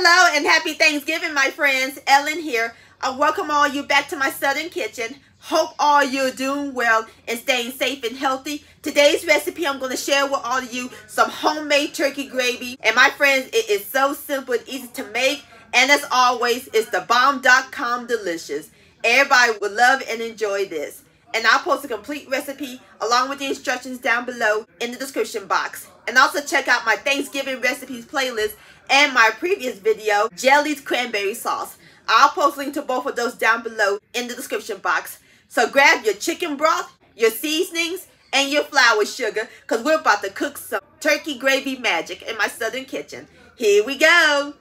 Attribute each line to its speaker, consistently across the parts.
Speaker 1: Hello and happy Thanksgiving, my friends. Ellen here. I welcome all you back to my Southern kitchen. Hope all you're doing well and staying safe and healthy. Today's recipe, I'm going to share with all of you some homemade turkey gravy. And my friends, it is so simple and easy to make. And as always, it's the bomb.com delicious. Everybody will love and enjoy this. And I'll post a complete recipe along with the instructions down below in the description box. And also check out my Thanksgiving recipes playlist and my previous video, Jelly's Cranberry Sauce. I'll post a link to both of those down below in the description box. So grab your chicken broth, your seasonings, and your flour sugar, because we're about to cook some turkey gravy magic in my Southern kitchen. Here we go.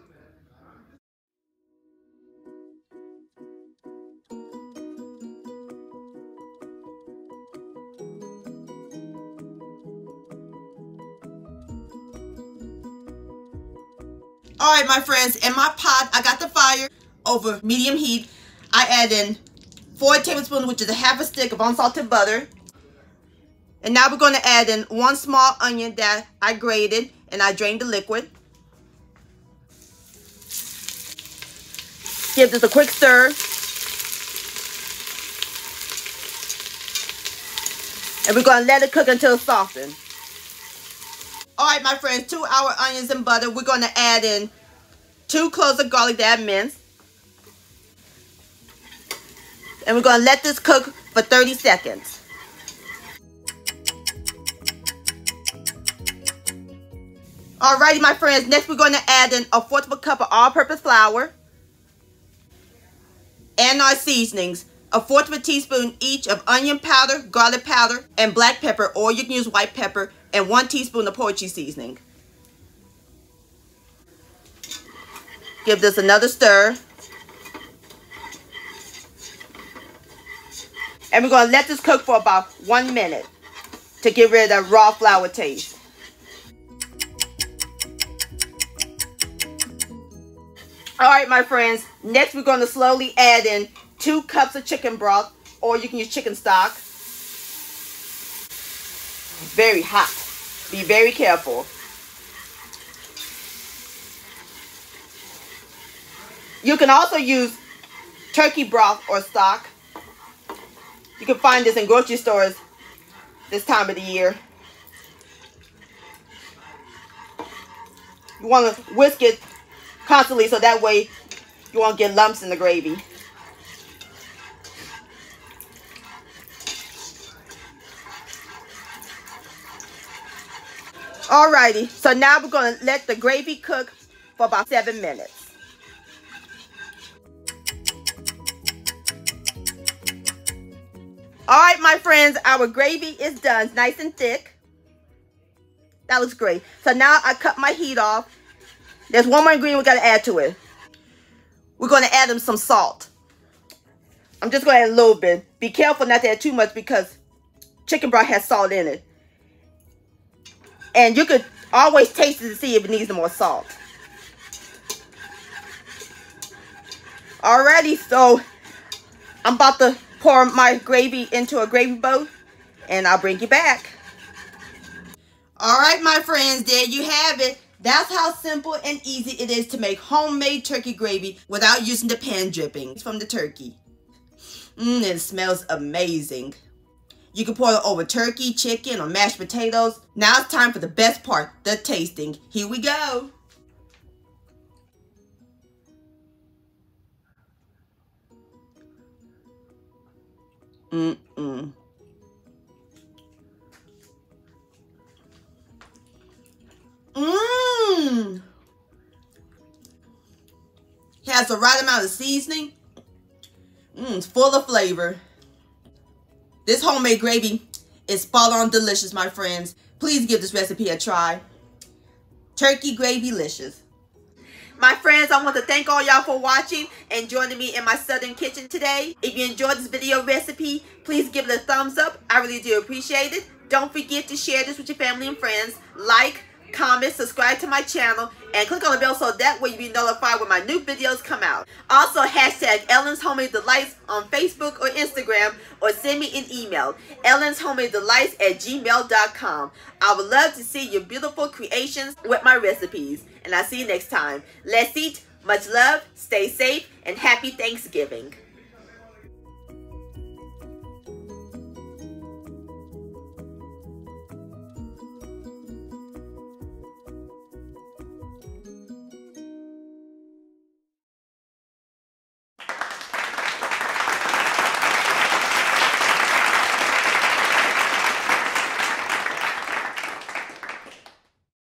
Speaker 1: Alright, my friends, in my pot, I got the fire over medium heat. I add in 4 tablespoons, which is a half a stick of unsalted butter. And now we're going to add in 1 small onion that I grated and I drained the liquid. Give this a quick stir. And we're going to let it cook until it's softened. Alright, my friends, 2 hour onions and butter. We're going to add in 2 cloves of garlic that I minced. And we're going to let this cook for 30 seconds. Alrighty, my friends, next we're going to add in 1/4 cup of all-purpose flour. And our seasonings. 1/4 teaspoon each of onion powder, garlic powder, and black pepper, or you can use white pepper, and 1 teaspoon of poultry seasoning. Give this another stir. And we're going to let this cook for about 1 minute to get rid of the raw flour taste. Alright, my friends, next we're going to slowly add in 2 cups of chicken broth, or you can use chicken stock. Very hot. Be very careful. You can also use turkey broth or stock. You can find this in grocery stores this time of the year. You want to whisk it constantly so that way you won't get lumps in the gravy. Alrighty, so now we're going to let the gravy cook for about 7 minutes. Alright, my friends, our gravy is done. It's nice and thick. That looks great. So now I cut my heat off. There's one more ingredient we got to add to it. We're going to add in some salt. I'm just going to add a little bit. Be careful not to add too much because chicken broth has salt in it. And you could always taste it to see if it needs more salt. Alrighty, so I'm about to pour my gravy into a gravy boat, and I'll bring you back. Alright, my friends, there you have it. That's how simple and easy it is to make homemade turkey gravy without using the pan drippings from the turkey. It smells amazing. You can pour it over turkey, chicken, or mashed potatoes. Now it's time for the best part, the tasting. Here we go. Has the right amount of seasoning. It's full of flavor. This homemade gravy is spot on delicious, my friends. Please give this recipe a try. Turkey gravy-licious. My friends, I want to thank all y'all for watching and joining me in my Southern kitchen today. If you enjoyed this video recipe, please give it a thumbs up. I really do appreciate it. Don't forget to share this with your family and friends. Like, comment, subscribe to my channel, and click on the bell so that way you'll be notified when my new videos come out. Also, hashtag Ellen's Homemade Delights on Facebook or Instagram, or send me an email, ellenshomemadedelights@gmail.com. I would love to see your beautiful creations with my recipes. And I'll see you next time. Let's eat Much love, stay safe, and happy Thanksgiving.